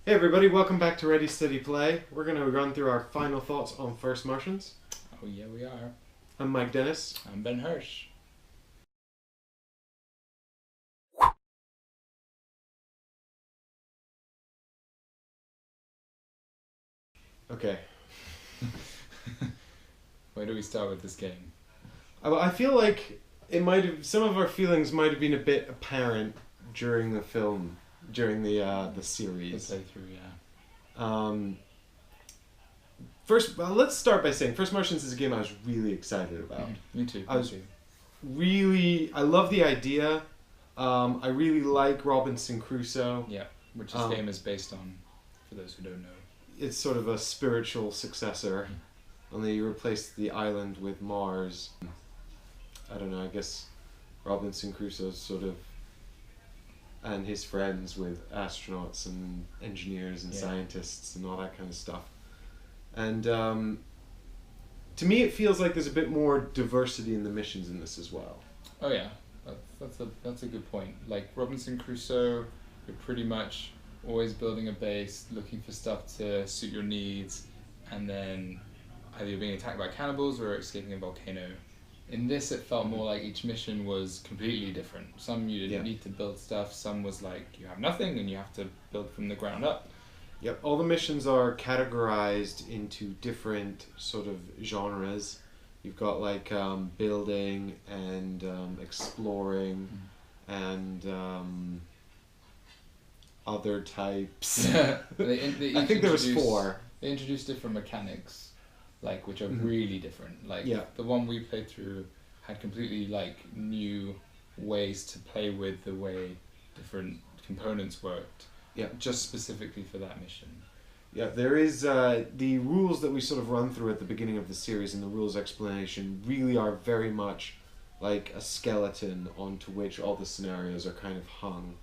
Hey everybody, welcome back to Ready Steady Play. We're going to run through our final thoughts on First Martians. Oh yeah, we are. I'm Mike Dennis. I'm Ben Hirsh. Okay. Where do we start with this game? I feel like some of our feelings might have been a bit apparent during the film, during the The series. playthrough, yeah. Let's start by saying First Martians is a game I was really excited about. Me too. I love the idea. I really like Robinson Crusoe. Yeah, which this game is based on, for those who don't know. It's sort of a spiritual successor. Only you replace the island with Mars. I don't know, I guess Robinson Crusoe's sort of, and his friends with astronauts and engineers and scientists and all that kind of stuff. And to me it feels like there's a bit more diversity in the missions in this as well. Oh yeah, that's a good point. Like Robinson Crusoe, you're pretty much always building a base, looking for stuff to suit your needs, and then either you're being attacked by cannibals or escaping a volcano. In this, it felt more like each mission was completely different. Some you didn't need to build stuff, some was like you have nothing and you have to build from the ground up. Yep, all the missions are categorized into different sort of genres. You've got like building and exploring and other types. They I think there was 4. They introduced different mechanics, like which are really different. Like the one we played through had completely like new ways to play with the way different components worked. Yeah. Just specifically for that mission. Yeah, there is the rules that we sort of run through at the beginning of the series and the rules explanation really are very much like a skeleton onto which all the scenarios are kind of hung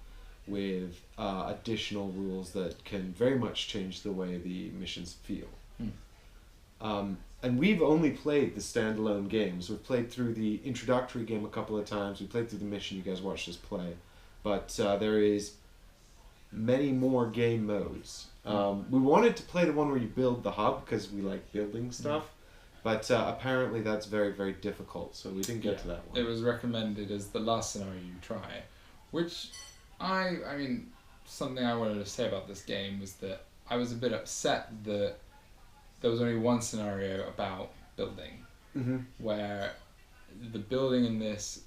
with additional rules that can very much change the way the missions feel. And we've only played the standalone games. We've played through the introductory game a couple of times. We played through the mission. You guys watched us play. But there is many more game modes. We wanted to play the one where you build the hub because we like building stuff. But apparently that's very, very difficult. So we didn't get to that one. It was recommended as the last scenario you try. Which, I mean, something I wanted to say about this game was that I was a bit upset that there was only one scenario about building, where the building in this,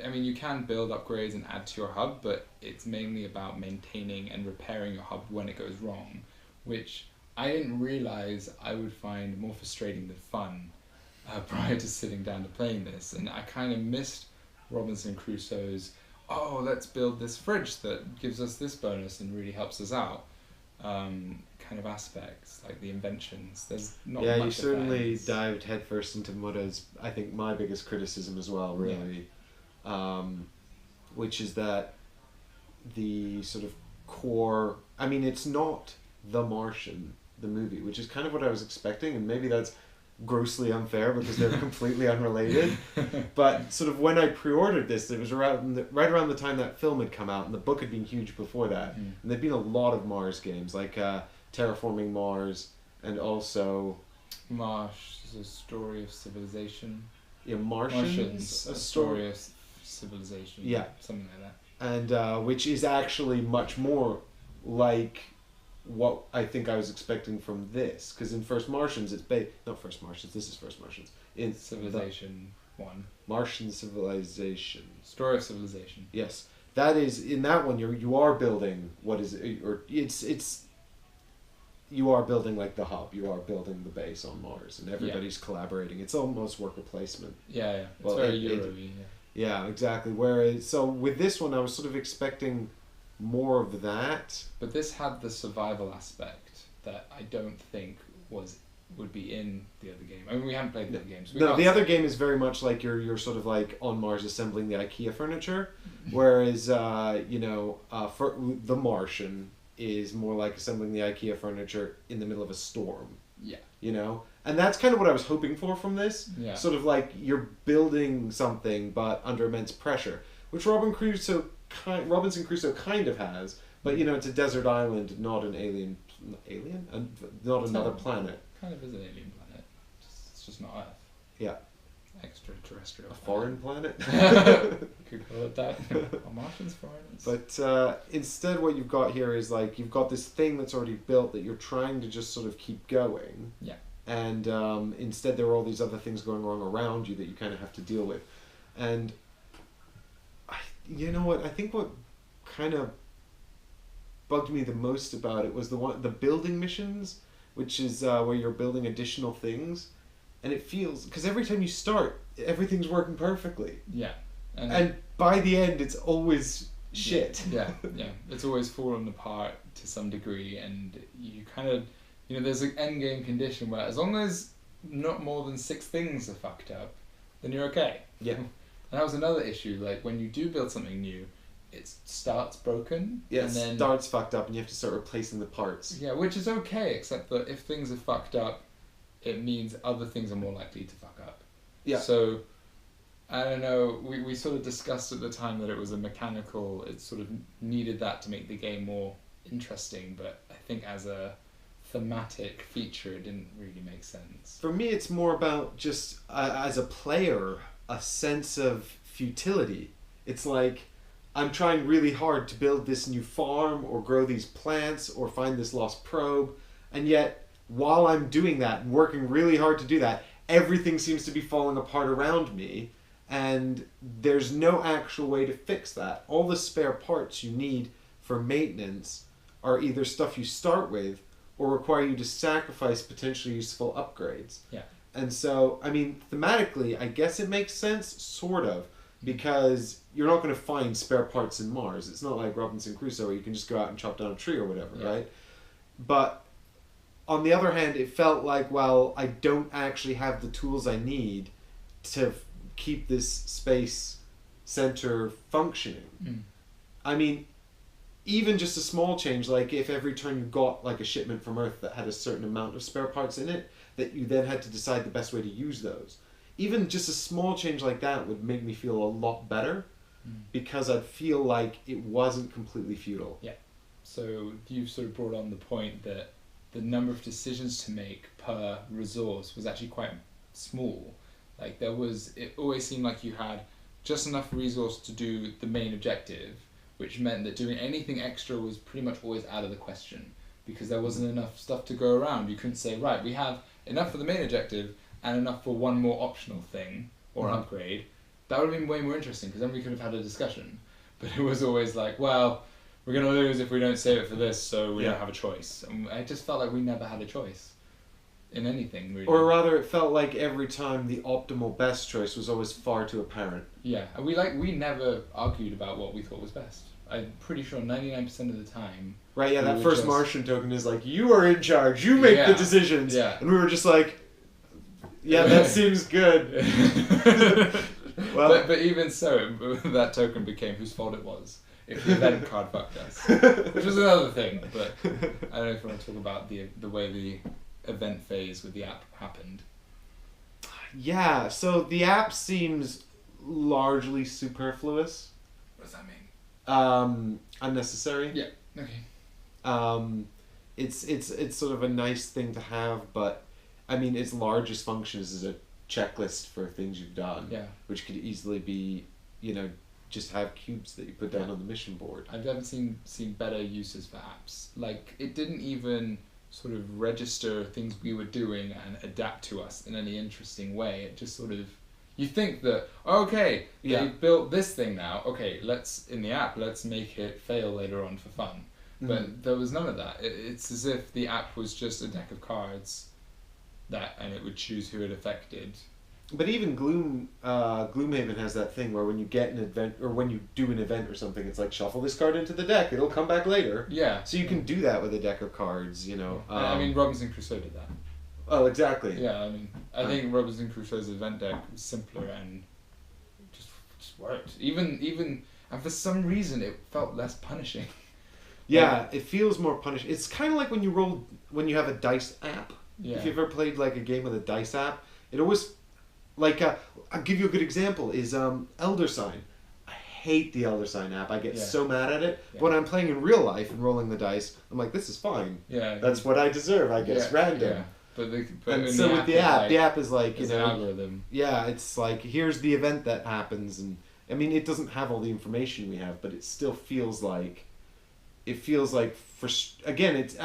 I mean, you can build upgrades and add to your hub, but it's mainly about maintaining and repairing your hub when it goes wrong, which I didn't realize I would find more frustrating than fun prior to sitting down to playing this. And I kind of missed Robinson Crusoe's, oh, let's build this fridge that gives us this bonus and really helps us out. Kind of aspects, like the inventions. There's not much. Yeah, you certainly dived headfirst into what is, I think, my biggest criticism as well, really. Which is that the sort of core, I mean, it's not The Martian, the movie, which is kind of what I was expecting, and maybe that's grossly unfair because they're completely unrelated. But sort of when I pre-ordered this, it was right around the time that film had come out, and the book had been huge before that. And there'd been a lot of Mars games, like Terraforming Mars, and also Marsh is a story of civilization. Yeah, Martians, a story of civilization. Yeah, something like that. And which is actually much more like what I think I was expecting from this, because in First Martians it's not First Martians. This is First Martians. In Civilization 1. Martian Civilization. Story of Civilization. Yes, that is in that one. You are building what is or it's. You are building like the hub. You are building the base on Mars, and everybody's collaborating. It's almost worker placement. Yeah. It's very Euro-y. Yeah, exactly. Whereas, so with this one, I was sort of expecting more of that. But this had the survival aspect that I don't think would be in the other game. I mean, we haven't played the other games. No, the other game is very much like you're sort of like on Mars assembling the IKEA furniture, whereas for The Martian is more like assembling the IKEA furniture in the middle of a storm. Yeah. You know? And that's kind of what I was hoping for from this. Yeah. Sort of like you're building something but under immense pressure, which Robinson Crusoe kind of has, But it's a desert island, not an not another planet. Kind of is an alien planet. It's just not Earth. Yeah. Extraterrestrial. A foreign planet. Could call it that. Are Martians foreigners? But instead, what you've got here is like you've got this thing that's already built that you're trying to just sort of keep going. Yeah. And instead, there are all these other things going wrong around you that you kind of have to deal with. And you know what? I think what kind of bugged me the most about it was the building missions, which is where you're building additional things. And it feels, because every time you start, everything's working perfectly. Yeah. And by the end, it's always shit. Yeah. It's always fallen apart to some degree, and you kind of, there's an end game condition where as long as not more than 6 things are fucked up, then you're okay. Yeah. And that was another issue, like when you do build something new, it starts broken. Yeah, and then starts fucked up and you have to start replacing the parts. Yeah, which is okay, except that if things are fucked up, it means other things are more likely to fuck up. Yeah. So, I don't know, we sort of discussed at the time that it was it sort of needed that to make the game more interesting, but I think as a thematic feature, it didn't really make sense. For me, it's more about just, as a player, a sense of futility. It's like, I'm trying really hard to build this new farm, or grow these plants, or find this lost probe, and yet, while I'm doing that, and working really hard to do that, everything seems to be falling apart around me, and there's no actual way to fix that. All the spare parts you need for maintenance are either stuff you start with, or require you to sacrifice potentially useful upgrades. Yeah. And so, I mean, thematically, I guess it makes sense, sort of, because you're not going to find spare parts in Mars. It's not like Robinson Crusoe where you can just go out and chop down a tree or whatever, right? But on the other hand, it felt like, well, I don't actually have the tools I need to keep this space center functioning. I mean, even just a small change, like if every turn you got like a shipment from Earth that had a certain amount of spare parts in it, that you then had to decide the best way to use those. Even just a small change like that would make me feel a lot better, because I'd feel like it wasn't completely futile. Yeah. So you've sort of brought on the point that the number of decisions to make per resource was actually quite small. Like it always seemed like you had just enough resource to do the main objective, which meant that doing anything extra was pretty much always out of the question, because there wasn't enough stuff to go around. You couldn't say, right, we have enough for the main objective and enough for one more optional thing or upgrade. That would have been way more interesting, because then we could have had a discussion. But it was always like, well, we're going to lose if we don't save it for this, so we don't have a choice. And I just felt like we never had a choice in anything, really. Or rather, it felt like every time the optimal best choice was always far too apparent. Yeah, and we never argued about what we thought was best. I'm pretty sure 99% of the time... Right, yeah, that first Martian token is like, you are in charge, you make the decisions. Yeah. And we were just like, yeah, that seems good. Well, but even so, that token became whose fault it was if the event card fucked us, which was another thing. But I don't know if you want to talk about the way the event phase with the app happened. Yeah, so the app seems largely superfluous. What does that mean? Unnecessary. Yeah. Okay. It's sort of a nice thing to have, but I mean, its largest function is as a checklist for things you've done. Yeah. Which could easily be, just have cubes that you put down on the mission board. I've never seen better uses for apps. Like, it didn't even sort of register things we were doing and adapt to us in any interesting way. It just sort of, you think that, okay, they built this thing now, okay, in the app, let's make it fail later on for fun. But there was none of that. It's as if the app was just a deck of cards and it would choose who it affected. But even Gloomhaven has that thing where when you get an event, or when you do an event or something, it's like, shuffle this card into the deck, it'll come back later. Yeah. So you can do that with a deck of cards, I mean, Robinson Crusoe did that. Oh, exactly. Yeah, I mean, I think Robinson Crusoe's event deck was simpler and just worked. Even and for some reason it felt less punishing. Yeah, it feels more punishing. It's kind of like when you have a dice app. Yeah. If you've ever played like a game with a dice app, it always, like, I'll give you a good example, is Elder Sign. I hate the Elder Sign app. I get Yeah. so mad at it. Yeah. But when I'm playing in real life and rolling the dice, I'm like, this is fine. Yeah. That's what I deserve, I guess. Random. Yeah. But And in so with the app, the app is like, it's you an know, algorithm. yeah, it's like, here's the event that happens, and I mean, it doesn't have all the information we have, but it still feels like, again, it's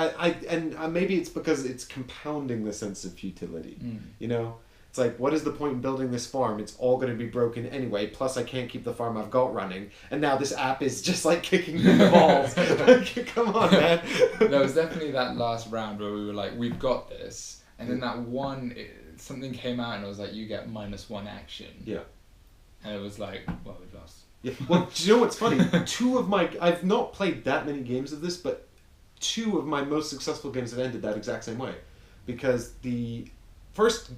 maybe it's because it's compounding the sense of futility. You know, it's like, what is the point in building this farm? It's all going to be broken anyway. Plus, I can't keep the farm I've got running, and now this app is just like kicking me in the balls. Like, come on, man. There was definitely that last round where we were like, we've got this, and then that one, something came out and it was like, you get -1 action. Yeah. And it was like, well, we've lost. Yeah. Well, do you know what's funny? I've not played that many games of this, but 2 of my most successful games have ended that exact same way. Because the first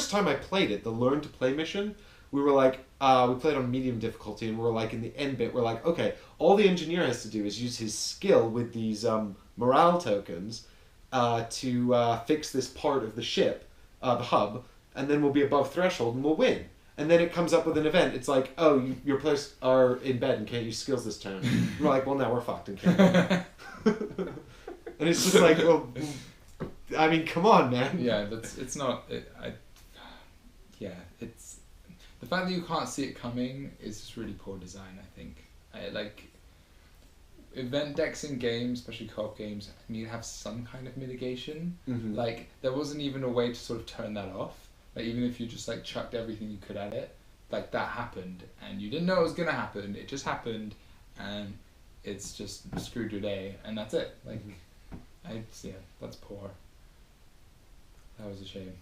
time I played it, the learn to play mission, we were like, we played on medium difficulty, and we're like, in the end bit, we're like, okay, all the engineer has to do is use his skill with these morale tokens to fix this part of the ship, the hub, and then we'll be above threshold and we'll win. And then it comes up with an event. It's like, oh, your players are in bed and can't use skills this turn. We're like, well, now we're fucked and can't win. And it's just like, well, I mean, come on, man. Yeah, it's not. It's the fact that you can't see it coming is just really poor design. I think. Like event decks in games, especially co-op games, need to have some kind of mitigation. Mm-hmm. Like there wasn't even a way to sort of turn that off. Like even if you just like chucked everything you could at it, like that happened and you didn't know it was gonna happen. It just happened, and it's just screwed your day, and that's it. Like, that's poor. That was a shame.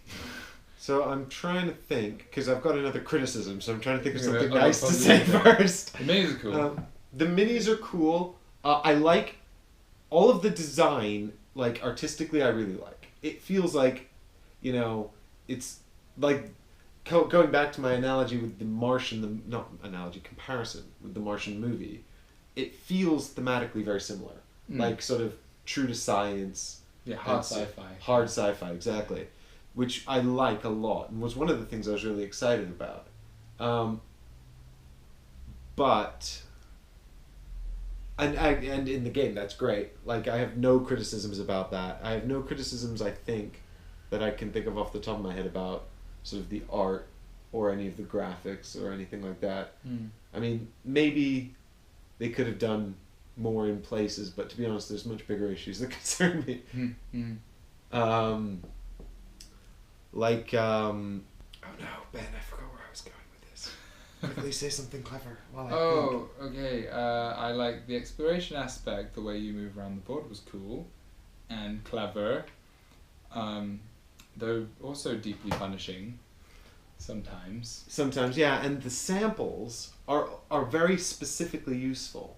So I'm trying to think, because I've got another criticism, so I'm trying to think of something Yeah, nice to say first. The minis are cool. The minis are cool. I like all of the design, like artistically I really like. It feels like, you know, it's like going back to my analogy with the Martian, comparison with the Martian movie, it feels thematically very similar. Like sort of true to science. Yeah, hard sci-fi. Hard sci-fi, exactly. Which I like a lot, and was one of the things I was really excited about. And in the game, that's great. Like, I have no criticisms about that. I have no criticisms, I think, that I can think of off the top of my head about sort of the art or any of the graphics or anything like that. I mean, maybe they could have done more in places, but to be honest, there's much bigger issues that concern me. Oh no, Ben, I forgot where I was going with this. Quickly say something clever while I think. Okay. I like the exploration aspect. The way you move around the board was cool and clever. Though also deeply punishing sometimes. Sometimes, yeah, and the samples are very specifically useful.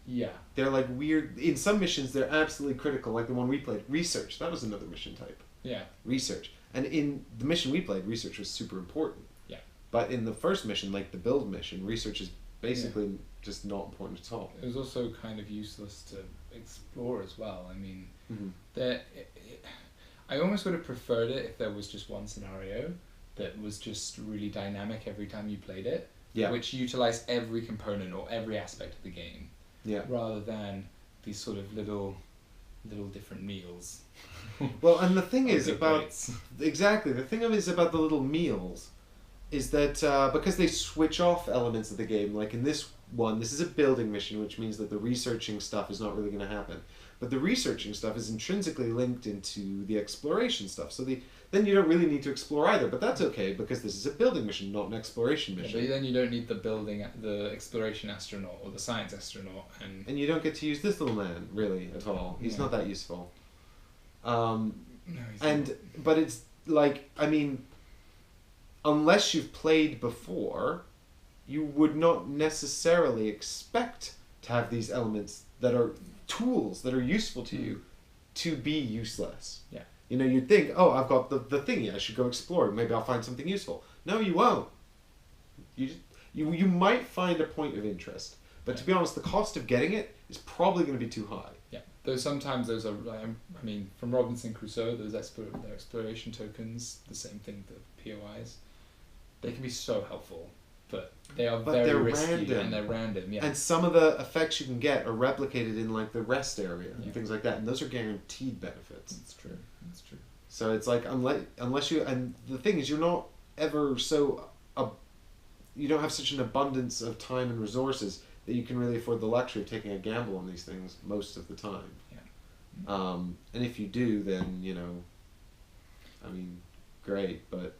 Yeah. They're like weird. In some missions, they're absolutely critical, like the one we played. Research. That was another mission type. Yeah. Research. And in the mission we played, research was super important. Yeah. But in the first mission, like the build mission, research is basically just not important at all. It was also kind of useless to explore as well. I mean, I almost would have preferred it if there was just one scenario that was just really dynamic every time you played it. Yeah. Which utilized every component or every aspect of the game. Yeah. Rather than these sort of little different meals. Well, and the thing is about plates. exactly the thing is about the little meals, is that because they switch off elements of the game. Like in this one, this is a building mission, which means that the researching stuff is not really going to happen. But the researching stuff is intrinsically linked into the exploration stuff. So then you don't really need to explore either. But that's okay because this is a building mission, not an exploration mission. Yeah, but then you don't need the exploration astronaut or the science astronaut, and you don't get to use this little man really at all. He's not that useful. No, but it's like, I mean, unless you've played before, you would not necessarily expect to have these elements that are tools that are useful to you to be useless. Yeah. You know, you'd think, oh, I've got the thingy, I should go explore, maybe I'll find something useful. No, you won't. You might find a point of interest, but to be honest, the cost of getting it is probably going to be too high. Yeah, though sometimes those are, I mean, from Robinson Crusoe, those exploration tokens, the same thing, the POIs, they can be so helpful. but they are But very they're risky random. and they're random. Yeah. And some of the effects you can get are replicated in like the rest area Yeah. and things like that, and those are guaranteed benefits. That's true. That's true. So it's like unless you, and the thing is, you're not ever so you don't have such an abundance of time and resources that you can really afford the luxury of taking a gamble on these things most of the time. Yeah. And if you do, then I mean, great, but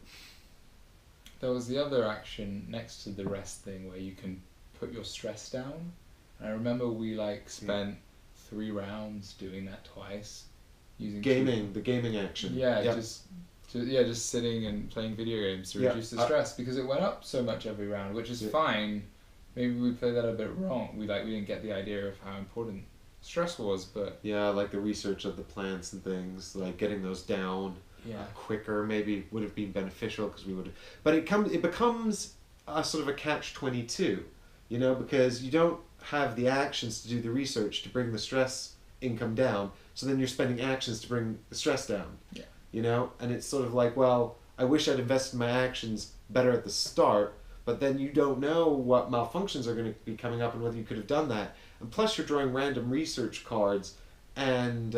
There was the other action next to the rest thing where you can put your stress down. And I remember we spent 3 rounds doing that twice, using the gaming action. Yeah, just sitting and playing video games to reduce the stress because it went up so much every round, which is fine. Maybe we played that a bit wrong. We didn't get the idea of how important stress was, but yeah, like the research of the plants and things, like getting those down quicker maybe would have been beneficial because we would. But it becomes a sort of a catch-22, because you don't have the actions to do the research to bring the stress income down. So then you're spending actions to bring the stress down. Yeah. And it's sort of like, well, I wish I'd invested my actions better at the start, but then you don't know what malfunctions are going to be coming up and whether you could have done that. And plus you're drawing random research cards and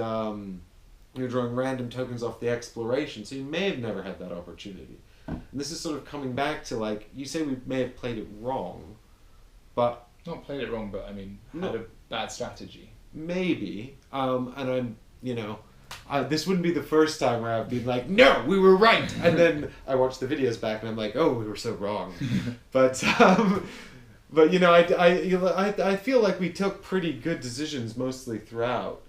you're drawing random tokens off the exploration, so you may have never had that opportunity. And this is sort of coming back to, you say we may have played it wrong, but... Not played it wrong, but had a bad strategy. Maybe. And I'm, this wouldn't be the first time where I've been like, no, we were right! And then I watch the videos back and I'm like, oh, we were so wrong. But I feel like we took pretty good decisions mostly throughout,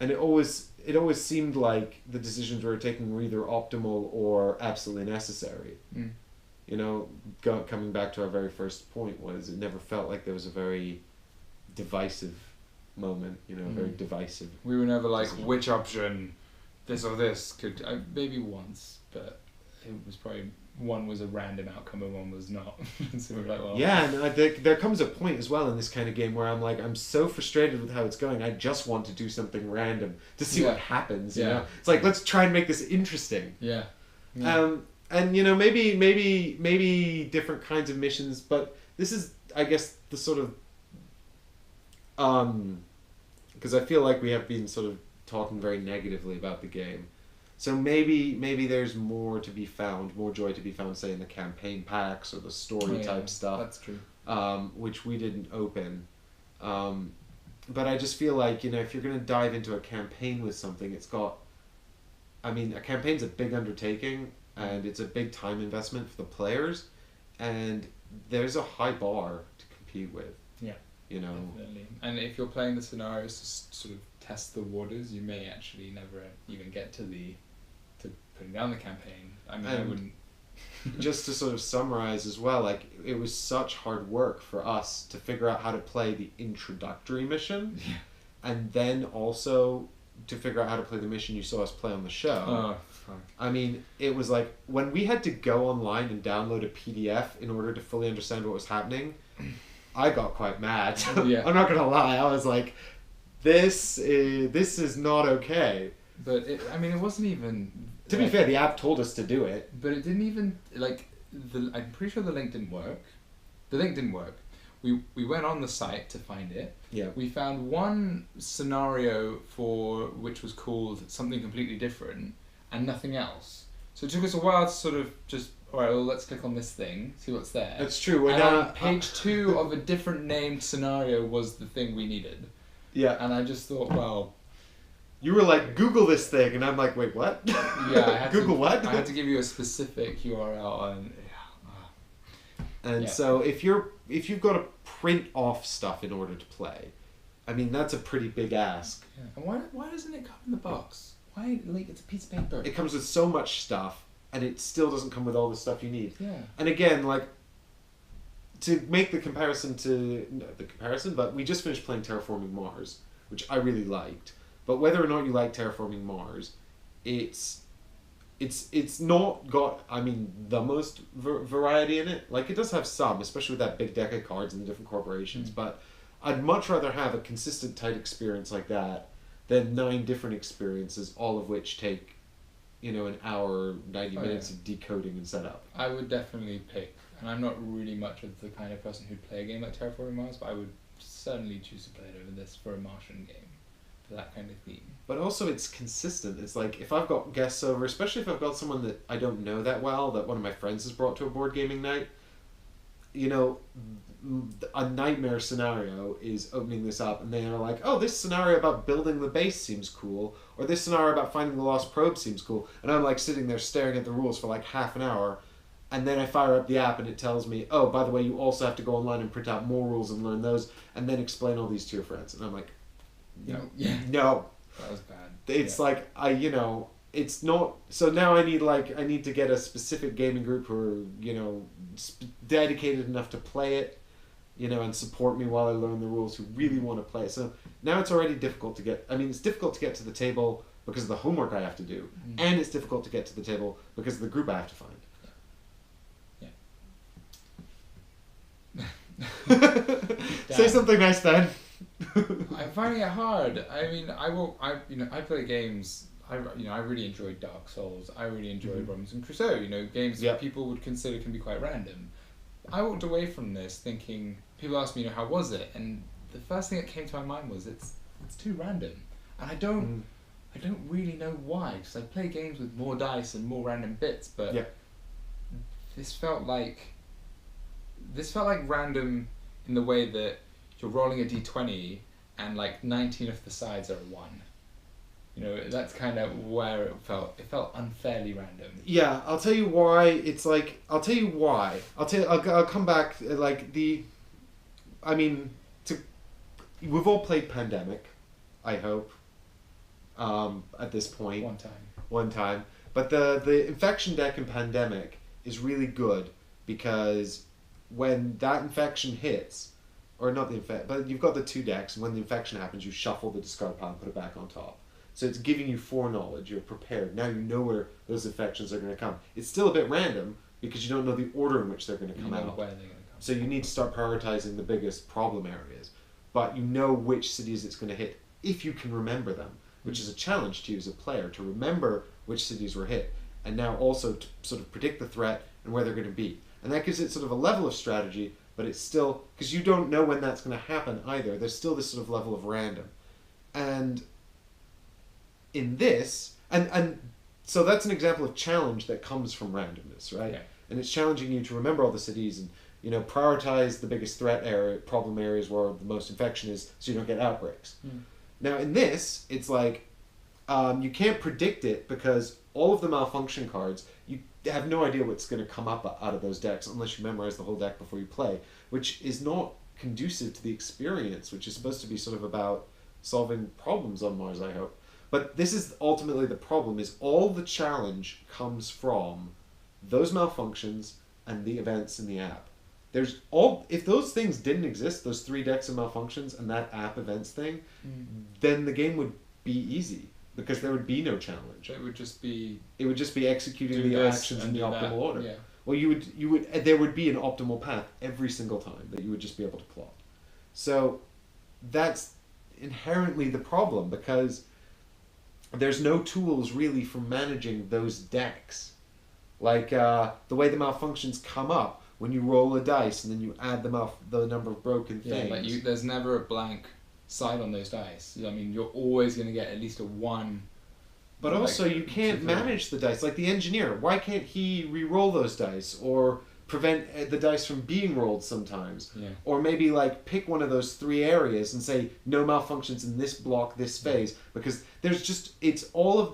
and it always seemed like the decisions we were taking were either optimal or absolutely necessary. Coming back to our very first point was it never felt like there was a very divisive moment, very divisive. We were never like, which option, this or this, could... maybe once, but it was probably... One was a random outcome and one was not. So we're like, well... Yeah, and there comes a point as well in this kind of game where I'm like, I'm so frustrated with how it's going, I just want to do something random to see what happens, It's like, let's try and make this interesting. Yeah. And, maybe different kinds of missions, but this is, I guess, the sort of... because I feel like we have been sort of talking very negatively about the game. So maybe there's more to be found, more joy to be found, say, in the campaign packs or the story type stuff. That's true. Which we didn't open. But I just feel like, if you're going to dive into a campaign with something, it's got... a campaign's a big undertaking, and it's a big time investment for the players, and there's a high bar to compete with. Yeah. Definitely. And if you're playing the scenarios to sort of test the waters, you may actually never even get to putting down the campaign. I wouldn't... Just to sort of summarize as well, it was such hard work for us to figure out how to play the introductory mission, and then also to figure out how to play the mission you saw us play on the show. Oh, fuck. It was like, when we had to go online and download a PDF in order to fully understand what was happening, I got quite mad. Yeah. I'm not gonna lie, I was like, this is not okay. But it wasn't even... To be fair, the app told us to do it. But it didn't even, I'm pretty sure the link didn't work. The link didn't work. We went on the site to find it. Yeah. We found one scenario which was called something completely different, and nothing else. So it took us a while to sort of just, alright, well, let's click on this thing, see what's there. That's true. And on page 2 of a different named scenario was the thing we needed. Yeah. And I just thought, well... You were like, Google this thing, and I'm like, wait, what? Yeah, I had Google to, what? I had to give you a specific URL, and so if you've got to print off stuff in order to play, that's a pretty big ask. Yeah. And why doesn't it come in the box? Why, it's a piece of paper. It comes with so much stuff, and it still doesn't come with all the stuff you need. Yeah. And again, to make the comparison but we just finished playing Terraforming Mars, which I really liked. But whether or not you like Terraforming Mars, it's not got, the most variety in it. It does have some, especially with that big deck of cards and the different corporations, but I'd much rather have a consistent, tight experience like that than 9 different experiences, all of which take an hour, 90 Oh, minutes yeah. of decoding and setup. I would definitely pick, and I'm not really much of the kind of person who'd play a game like Terraforming Mars, but I would certainly choose to play it over this for a Martian game, for that kind of theme. But also it's consistent. It's like if I've got guests over, especially if I've got someone that I don't know that well, that one of my friends has brought to a board gaming night, a nightmare scenario is opening this up and they are like, oh, this scenario about building the base seems cool, or this scenario about finding the lost probe seems cool, and I'm like sitting there staring at the rules for like half an hour, and then I fire up the app and it tells me, oh, by the way, you also have to go online and print out more rules and learn those and then explain all these to your friends. And I'm like, No. Yeah. no. That was bad. It's like it's not. So now I need to get a specific gaming group who are dedicated enough to play it, and support me while I learn the rules, who really want to play it. So now it's already difficult to get. I mean, it's difficult to get to the table because of the homework I have to do, and it's difficult to get to the table because of the group I have to find. Yeah. Say something nice, then. I'm finding it hard. I mean, I play games. I really enjoyed Dark Souls. I really enjoyed Robinson Crusoe. Games that people would consider can be quite random. I walked away from this thinking. People asked me, how was it? And the first thing that came to my mind was it's too random, and I don't really know why. Because I play games with more dice and more random bits, but this felt like random in the way that you're rolling a d20 and like 19 of the sides are a 1. That's kind of where it felt. It felt unfairly random. Yeah, I'll tell you why. It's like, I'll tell you why. I'll come back. We've all played Pandemic, I hope. At this point. One time. But the infection deck in Pandemic is really good because when that infection hits, or not the infect, but you've got the 2 decks, and when the infection happens, you shuffle the discard pile and put it back on top. So it's giving you foreknowledge. You're prepared. Now you know where those infections are going to come. It's still a bit random because you don't know the order in which they're going to come out. Where they're going to come. So you need to start prioritizing the biggest problem areas. But you know which cities it's going to hit if you can remember them, which is a challenge to you as a player, to remember which cities were hit. And now also to sort of predict the threat and where they're going to be. And that gives it sort of a level of strategy, but it's still, because you don't know when that's going to happen either, there's still this sort of level of random. And in this, and so that's an example of challenge that comes from randomness, right? Yeah. And it's challenging you to remember all the cities and, prioritize the biggest problem areas where the most infection is so you don't get outbreaks. Now in this, it's like, you can't predict it because all of the malfunction cards, you have no idea what's going to come up out of those decks unless you memorize the whole deck before you play, which is not conducive to the experience, which is supposed to be sort of about solving problems on Mars, I hope. But this is ultimately the problem, is all the challenge comes from those malfunctions and the events in the app. If those things didn't exist, those 3 decks of malfunctions and that app events thing, then the game would be easy. Because there would be no challenge. It would just be executing the actions in the optimal order. Yeah. Well, there would be an optimal path every single time that you would just be able to plot. So that's inherently the problem, because there's no tools really for managing those decks. Like the way the malfunctions come up when you roll a dice and then you add the number of broken things. Like there's never a blank side on those dice. I mean, you're always going to get at least a 1. But also, you can't manage the dice. Like the engineer, why can't he re-roll those dice or prevent the dice from being rolled sometimes? Yeah. Or maybe like pick one of those 3 areas and say no malfunctions in this block, this phase, because there's just it's all of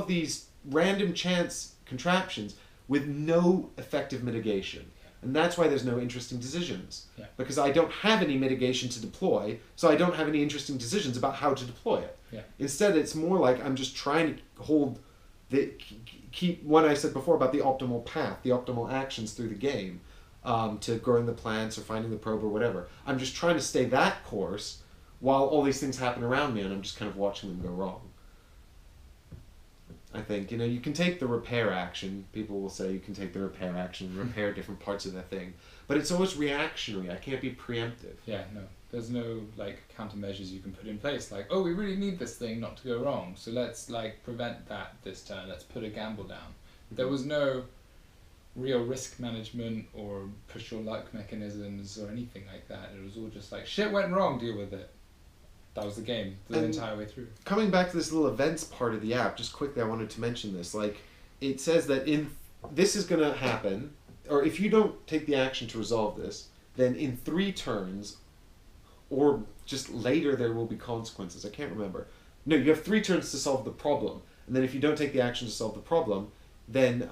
these random chance contraptions with no effective mitigation. And that's why there's no interesting decisions. Yeah. Because I don't have any mitigation to deploy, so I don't have any interesting decisions about how to deploy it. Yeah. Instead, it's more like I'm just trying to keep what I said before about the optimal path, the optimal actions through the game, to growing the plants or finding the probe or whatever. I'm just trying to stay that course while all these things happen around me, and I'm just kind of watching them go wrong. I think, you can take the repair action. People will say you can take the repair action and repair different parts of the thing. But it's always reactionary. I can't be preemptive. Yeah, no. there's no like countermeasures you can put in place. Like, oh, we really need this thing not to go wrong, so let's like prevent that this turn. Let's put a gamble down. There was no real risk management or push your luck mechanisms or anything like that. It was all just like, shit went wrong, deal with it. That was the game the entire way through. Coming back to this little events part of the app, just quickly, I wanted to mention this. Like, it says that this is going to happen, or if you don't take the action to resolve this, then in 3 turns, or just later, there will be consequences. I can't remember. No, you have 3 turns to solve the problem, and then if you don't take the action to solve the problem, then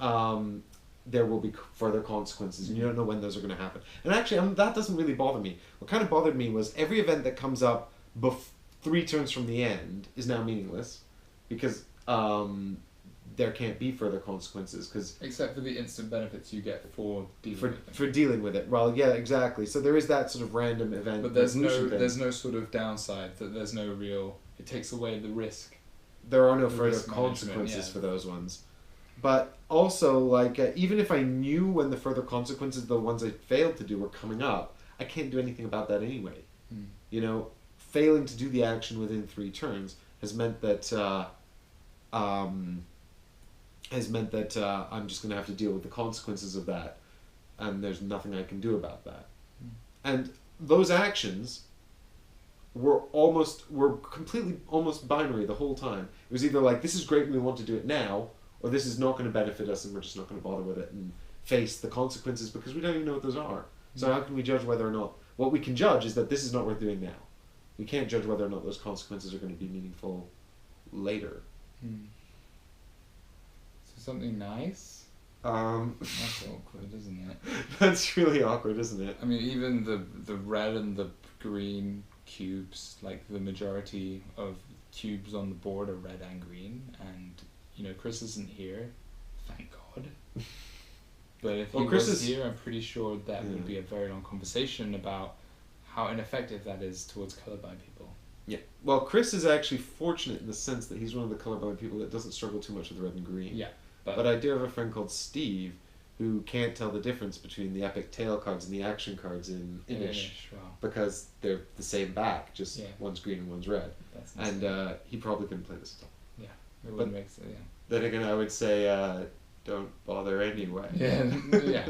there will be further consequences, and you don't know when those are going to happen. And actually, that doesn't really bother me. What kind of bothered me was every event that comes up 3 turns from the end is now meaningless, because there can't be further consequences. Except for the instant benefits you get for dealing with it. Well, yeah, exactly. So there is that sort of random event. But there's no sort of downside. That there's no real. It takes away the risk. There are no further consequences for those ones. But also, like, even if I knew when the further consequences, the ones I failed to do, were coming up, I can't do anything about that anyway. You know, failing to do the action within 3 turns has meant that I'm just going to have to deal with the consequences of that, and there's nothing I can do about that. And those actions were completely almost binary the whole time. It was either like, this is great and we want to do it now, or this is not going to benefit us and we're just not going to bother with it and face the consequences, because we don't even know what those are. So how can we judge whether or not... What we can judge is that this is not worth doing now. We can't judge whether or not those consequences are going to be meaningful later. So something nice? That's awkward, isn't it? That's really awkward, isn't it? I mean, even the red and the green cubes, like the majority of cubes on the board are red and green, and you know, Chris isn't here, thank God. But if he was here, I'm pretty sure that would be a very long conversation about how ineffective that is towards colorblind people. Yeah. Well, Chris is actually fortunate in the sense that he's one of the colorblind people that doesn't struggle too much with red and green. Yeah. But I do have a friend called Steve who can't tell the difference between the epic tail cards and the action cards in Inish. Wow. Because they're the same back, just one's green and one's red. That's and he probably couldn't play this at all. Yeah. It wouldn't make sense, Then again, I would say don't bother anyway. Yeah. Yeah.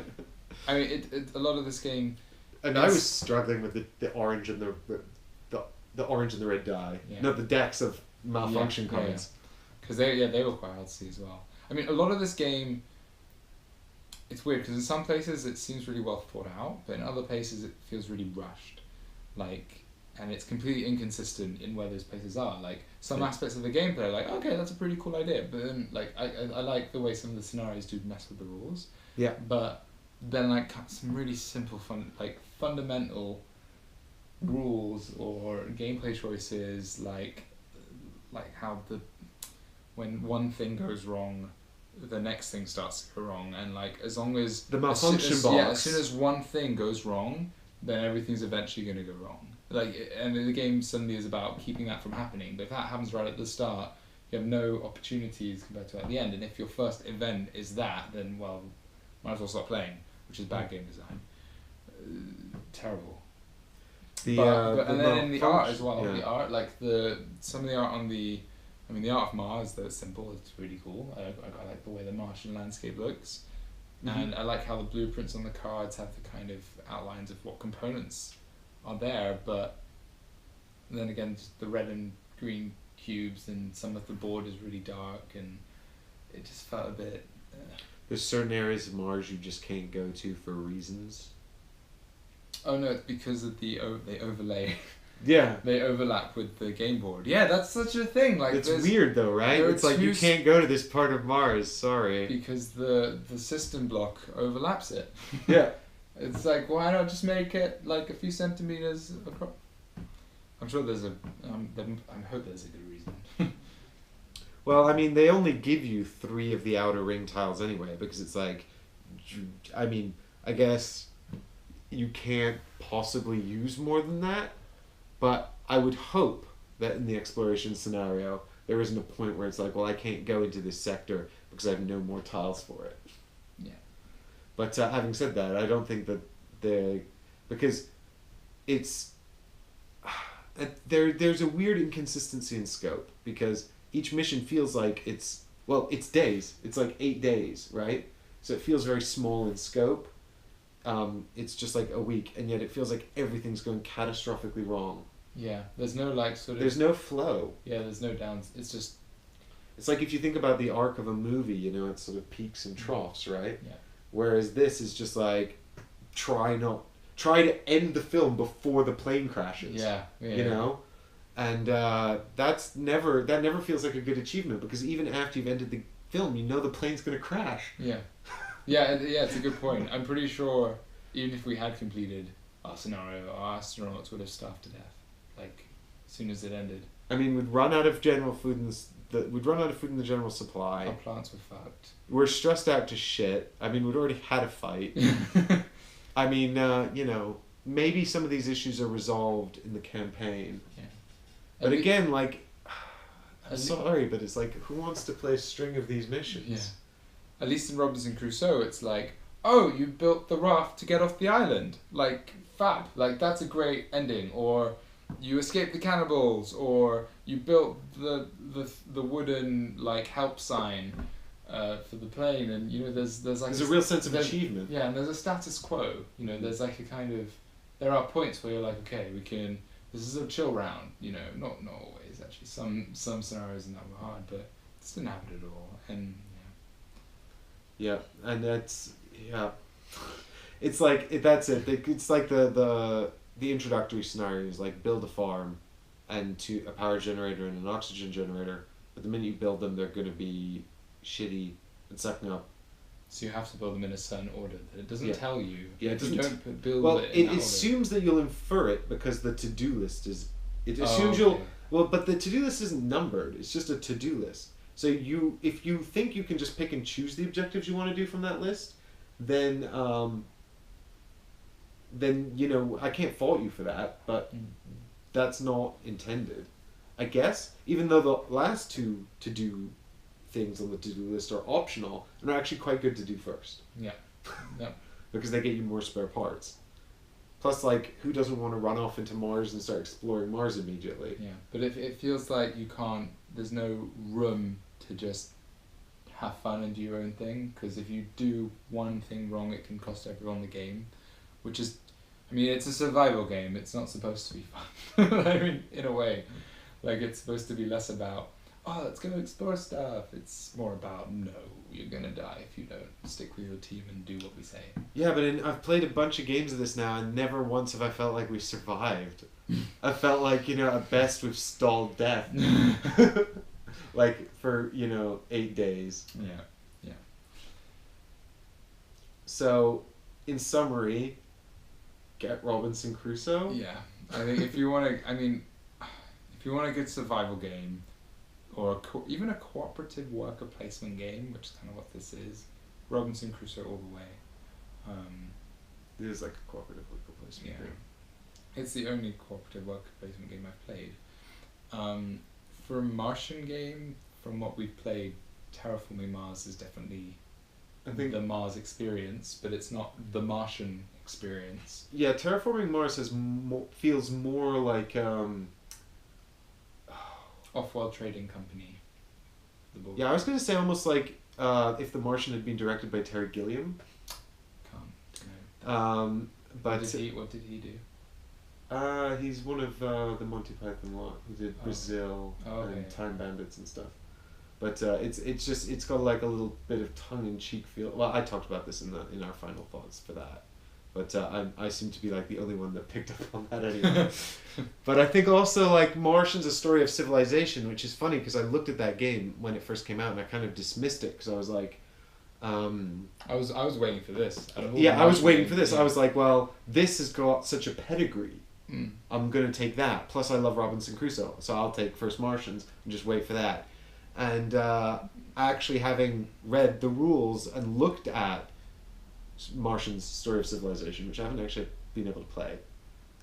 I mean, a lot of this game... And I was struggling with the orange and the orange and the red die. Yeah. No, the decks of malfunction cards. Because they were quite hard to see as well. I mean, a lot of this game, it's weird because in some places it seems really well thought out, but in other places it feels really rushed. Like, and it's completely inconsistent in where those places are. Like, some aspects of the gameplay are like, okay, that's a pretty cool idea, but then like I like the way some of the scenarios do mess with the rules. Yeah. But then like some really simple fundamental rules or gameplay choices, like how when one thing goes wrong, the next thing starts to go wrong, and like as long as the malfunction box. Yeah, as soon as one thing goes wrong, then everything's eventually going to go wrong. Like, and the game suddenly is about keeping that from happening. But if that happens right at the start, you have no opportunities compared to at the end. And if your first event is that, then well, might as well stop playing, which is bad game design. Terrible. And then in the art as well, the art, like some of the art on the art of Mars, though it's simple, it's really cool. I like the way the Martian landscape looks. Mm-hmm. And I like how the blueprints on the cards have the kind of outlines of what components are there, but then again, just the red and green cubes and some of the board is really dark, and it just felt a bit... There's certain areas of Mars you just can't go to for reasons. Oh no, it's because of they overlay. Yeah. They overlap with the game board. Yeah, that's such a thing. Like, it's weird though, right? It's like you can't go to this part of Mars, sorry. Because the system block overlaps it. Yeah. It's like, why not just make it like a few centimeters across? I'm sure there's I hope there's a good reason. Well, I mean, they only give you 3 of the outer ring tiles anyway, because it's like, I mean, I guess you can't possibly use more than that, but I would hope that in the exploration scenario, there isn't a point where it's like, well, I can't go into this sector because I have no more tiles for it. Yeah. But having said that, I don't think that because it's there's a weird inconsistency in scope because each mission feels like it's days. It's like 8 days, right? So it feels very small in scope. It's just like a week, and yet it feels like everything's going catastrophically wrong. Yeah, there's no like sort of. There's no flow. Yeah, there's no downs. It's just. It's like if you think about the arc of a movie, you know, it's sort of peaks and troughs, right? Yeah. Whereas this is just like, try to end the film before the plane crashes. Yeah. You know, and that never feels like a good achievement because even after you've ended the film, you know the plane's gonna crash. Yeah. Yeah, it's a good point. I'm pretty sure even if we had completed our scenario, our astronauts would have starved to death, like as soon as it ended. I mean, we'd run out of general food we'd run out of food in the general supply. Our plants were fucked. We're stressed out to shit. I mean, we'd already had a fight. I mean, you know, maybe some of these issues are resolved in the campaign. Yeah. But again, like, I'm sorry, but it's like, who wants to play a string of these missions? Yeah. At least in Robinson Crusoe, it's like, oh, you built the raft to get off the island. Like, fab. Like, that's a great ending. Or you escaped the cannibals. Or you built the wooden, like, help sign for the plane. And, you know, there's like... There's a real sense of achievement. Yeah, and there's a status quo. You know, there's like a kind of... There are points where you're like, okay, we can... This is a chill round. You know, not always, actually. Some scenarios in that were hard, but this didn't happen at all. And... Yeah, and that's it's like that's it. It's like the introductory scenarios, like build a farm, and a power generator and an oxygen generator. But the minute you build them, they're going to be shitty and sucking up. So you have to build them in a certain order. That it doesn't tell you. Yeah, it doesn't. You don't build well, it. In it assumes that you'll infer it because the to-do list is. It assumes okay. but the to-do list isn't numbered. It's just a to-do list. So if you think you can just pick and choose the objectives you want to do from that list, then you know I can't fault you for that, but that's not intended, I guess. Even though the last two to-do things on the to-do list are optional and are actually quite good to do first. Yeah. Yeah. Because they get you more spare parts. Plus, like, who doesn't want to run off into Mars and start exploring Mars immediately? Yeah, but it feels like you can't... There's no room to just have fun and do your own thing, because if you do one thing wrong, it can cost everyone the game, which is... I mean, it's a survival game. It's not supposed to be fun. I mean, in a way. Like, it's supposed to be less about, oh, let's go explore stuff. It's more about, no, you're going to die if you don't stick with your team and do what we say. Yeah, but I've played a bunch of games of this now, and never once have I felt like we survived. I felt like, you know, at best we've stalled death. Like, for, you know, 8 days. Yeah, yeah. So, in summary, get Robinson Crusoe? Yeah, I think if you want to, if you want a good survival game, or even a cooperative worker placement game, which is kind of what this is, Robinson Crusoe all the way. It is like a cooperative worker placement game. It's the only cooperative worker placement game I've played. For a Martian game, from what we've played, Terraforming Mars is definitely the Mars experience, but it's not the Martian experience. Yeah, Terraforming Mars feels more like... Off-World Trading Company. Yeah, I was going to say almost like if The Martian had been directed by Terry Gilliam. But what did he do? He's one of the Monty Python lot. He did Brazil and Time Bandits and stuff. But it's got like a little bit of tongue-in-cheek feel. Well, I talked about this in our final thoughts for that. But I seem to be like the only one that picked up on that anyway. But I think also like Martian's a story of civilization, which is funny because I looked at that game when it first came out and I kind of dismissed it because I was like, I was waiting for this. I was waiting for this. I was like, well, this has got such a pedigree. I'm gonna take that. Plus, I love Robinson Crusoe, so I'll take First Martians and just wait for that. And actually, having read the rules and looked at Martian's Story of Civilization, which I haven't actually been able to play.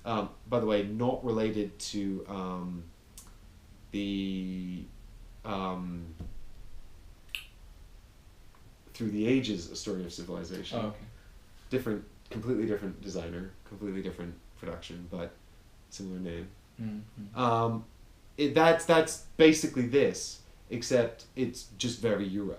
By the way, not related to the Through the Ages, A Story of Civilization. Oh, okay. Completely different designer, completely different production, but similar name. Mm-hmm. That's basically this, except it's just very Euro.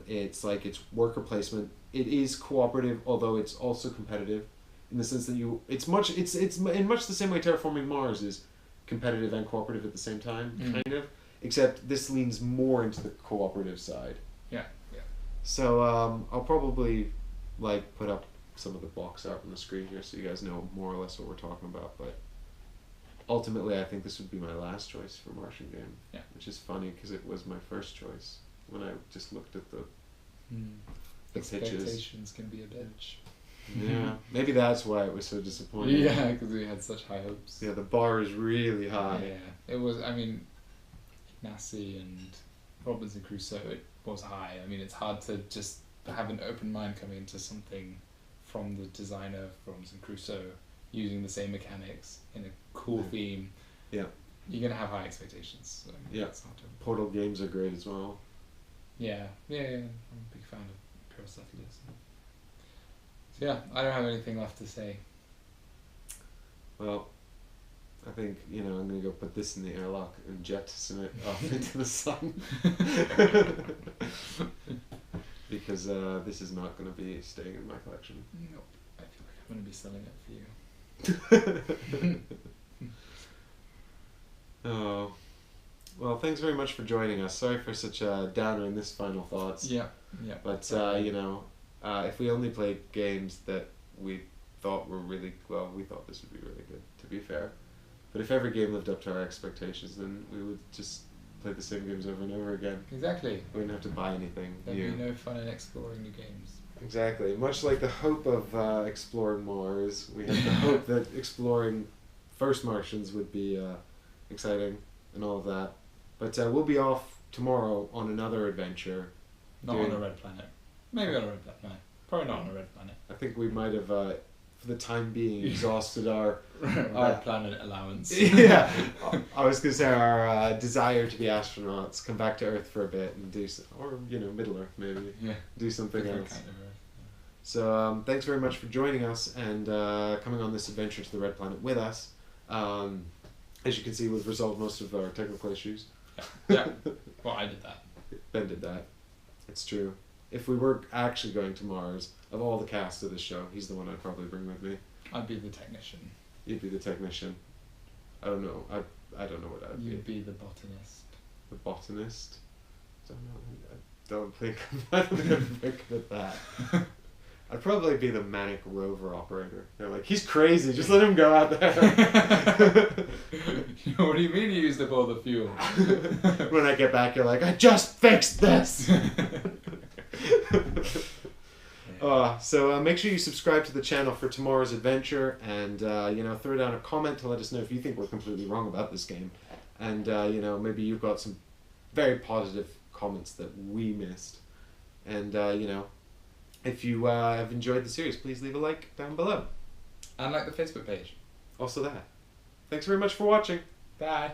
It's like it's worker placement. It is cooperative, although it's also competitive, in the sense that it's in much the same way Terraforming Mars is competitive and cooperative at the same time, kind of. Except this leans more into the cooperative side. Yeah. So I'll probably like put up some of the box art on the screen here so you guys know more or less what we're talking about. But ultimately, I think this would be my last choice for Martian game. Yeah. Which is funny because it was my first choice when I just looked at the pitches. Expectations can be a bitch. Yeah, maybe that's why it was so disappointing. Yeah, because we had such high hopes. Yeah, the bar is really high. Yeah, it was. I mean, Ignacy and Robinson Crusoe, it was high. I mean, it's hard to just have an open mind coming into something from the designer of Robinson Crusoe using the same mechanics in a cool theme. Yeah. You're going to have high expectations. So yeah. It's hard to... Portal games are great as well. Yeah. I'm a big fan of Pure Settlers. So yeah, I don't have anything left to say. Well, I think, I'm going to go put this in the airlock and jettison it off into the sun. Because this is not going to be staying in my collection. Nope. I feel like I'm going to be selling it for you. Oh. Well, thanks very much for joining us. Sorry for such a downer in this final thoughts. Yeah. But, if we only played games that we thought were really... Well, we thought this would be really good, to be fair. But if every game lived up to our expectations, then we would just play the same games over and over again. Exactly. We wouldn't have to buy anything There'd new. be no fun in exploring new games. Exactly. Much like the hope of exploring Mars, we have the hope that exploring First Martians would be exciting and all of that. But we'll be off tomorrow on another adventure. Not on a red planet. Maybe on a red planet. Probably not on a red planet. I think we might have, for the time being, exhausted our red planet allowance. Yeah. I was going to say our desire to be astronauts, come back to Earth for a bit and do or Middle Earth maybe. Yeah. Do something Different else. kind of Earth. So thanks very much for joining us and coming on this adventure to the Red Planet with us. As you can see, we've resolved most of our technical issues. Yeah. Well, I did that. Ben did that. It's true. If we were actually going to Mars, of all the cast of this show, he's the one I'd probably bring with me. I'd be the technician. You'd be the technician. I don't know. I don't know what I'd be. You'd be the botanist. The botanist? I don't think I'm very good at that. I'd probably be the manic rover operator. They're like, he's crazy, just let him go out there. What do you mean you used up all the fuel? When I get back, you're like, I just fixed this! So make sure you subscribe to the channel for tomorrow's adventure and throw down a comment to let us know if you think we're completely wrong about this game. And maybe you've got some very positive comments that we missed. And if you have enjoyed the series, please leave a like down below. And like the Facebook page. Also that. Thanks very much for watching. Bye.